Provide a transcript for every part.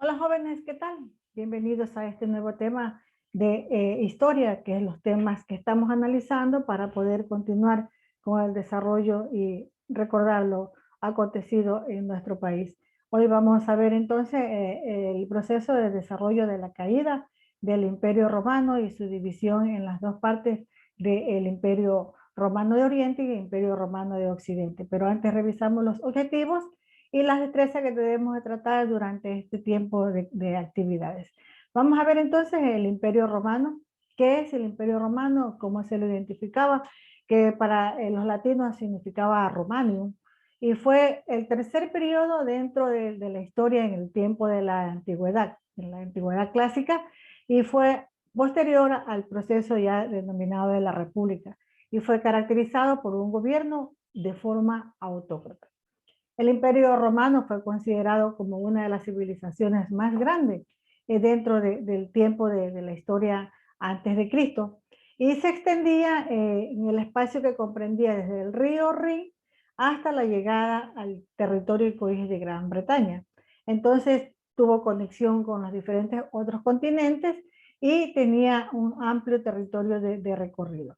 Hola jóvenes, ¿qué tal? Bienvenidos a este nuevo tema de historia, que es los temas que estamos analizando para poder continuar con el desarrollo y recordar lo acontecido en nuestro país. Hoy vamos a ver entonces el proceso de desarrollo de la caída del Imperio Romano y su división en las dos partes del Imperio Romano de Oriente y el Imperio Romano de Occidente. Pero antes revisamos los objetivos y las destrezas que debemos de tratar durante este tiempo de actividades. Vamos a ver entonces el Imperio Romano. ¿Qué es el Imperio Romano? ¿Cómo se lo identificaba? Que para los latinos significaba Romanium, y fue el tercer periodo dentro de la historia en el tiempo de la antigüedad, en la antigüedad clásica, y fue posterior al proceso ya denominado de la República, y fue caracterizado por un gobierno de forma autócrata. El Imperio Romano fue considerado como una de las civilizaciones más grandes dentro del tiempo de la historia antes de Cristo, y se extendía en el espacio que comprendía desde el río Rin hasta la llegada al territorio que hoy es de Gran Bretaña. Entonces tuvo conexión con los diferentes otros continentes y tenía un amplio territorio de recorrido.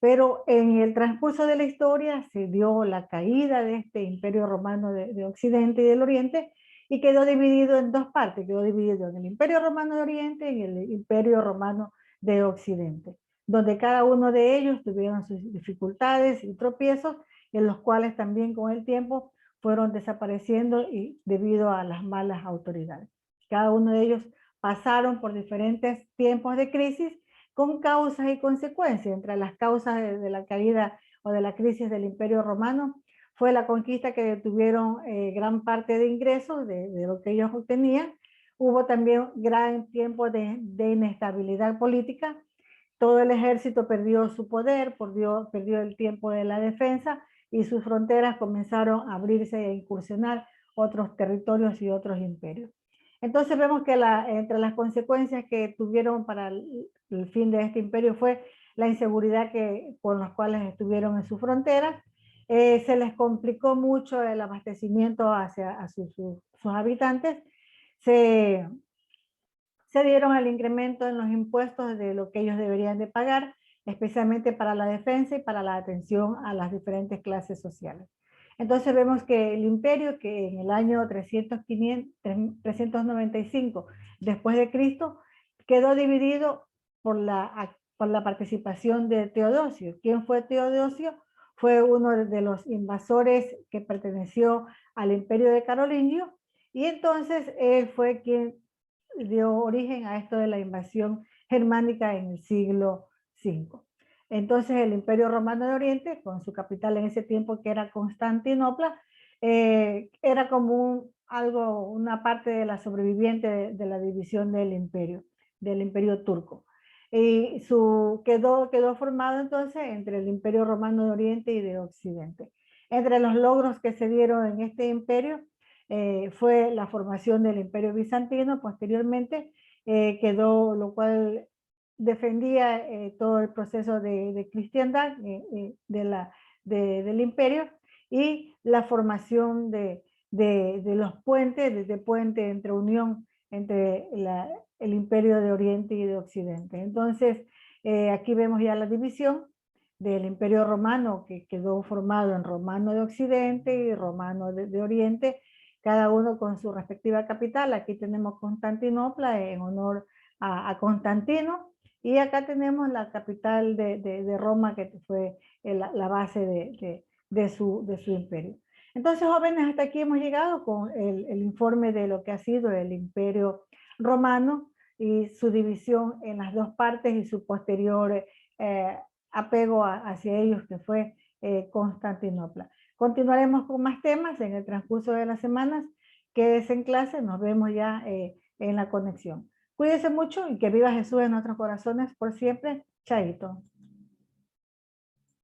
Pero en el transcurso de la historia se dio la caída de este Imperio Romano de Occidente y del Oriente, y quedó dividido en dos partes. Quedó dividido en el Imperio Romano de Oriente y el Imperio Romano de Occidente, donde cada uno de ellos tuvieron sus dificultades y tropiezos, en los cuales también con el tiempo fueron desapareciendo y debido a las malas autoridades. Cada uno de ellos pasaron por diferentes tiempos de crisis con causas y consecuencias. Entre las causas de la caída o de la crisis del Imperio Romano fue la conquista, que detuvieron gran parte de ingresos de lo que ellos obtenían. Hubo también gran tiempo de inestabilidad política. Todo el ejército perdió su poder, perdió el tiempo de la defensa, y sus fronteras comenzaron a abrirse e incursionar otros territorios y otros imperios. Entonces vemos que entre las consecuencias que tuvieron para el fin de este imperio fue la inseguridad con los cuales estuvieron en sus fronteras. Se les complicó mucho el abastecimiento hacia sus habitantes. Se, se dieron el incremento en los impuestos de lo que ellos deberían de pagar, especialmente para la defensa y para la atención a las diferentes clases sociales. Entonces vemos que el imperio, que en el año 395 después de Cristo, quedó dividido por la participación de Teodosio. ¿Quién fue Teodosio? Fue uno de los invasores que perteneció al imperio de Carolingio, y entonces él fue quien dio origen a esto de la invasión germánica en el siglo V. Entonces el Imperio Romano de Oriente, con su capital en ese tiempo que era Constantinopla, era como una parte de la sobreviviente de la división del imperio turco. Y quedó formado entonces entre el Imperio Romano de Oriente y de Occidente. Entre los logros que se dieron en este imperio fue la formación del Imperio Bizantino. Posteriormente lo cual defendía todo el proceso de cristiandad del imperio, y la formación de los puentes, de puente entre unión entre el imperio de Oriente y de Occidente. Entonces, aquí vemos ya la división del Imperio Romano, que quedó formado en Romano de Occidente y Romano de Oriente, cada uno con su respectiva capital. Aquí tenemos Constantinopla en honor a Constantino, y acá tenemos la capital de Roma, que fue la base de su imperio. Entonces, jóvenes, hasta aquí hemos llegado con el informe de lo que ha sido el Imperio Romano y su división en las dos partes y su posterior apego hacia ellos, que fue Constantinopla. Continuaremos con más temas en el transcurso de las semanas. Quédese en clase, nos vemos ya en la conexión. Cuídense mucho y que viva Jesús en nuestros corazones por siempre. Chaito.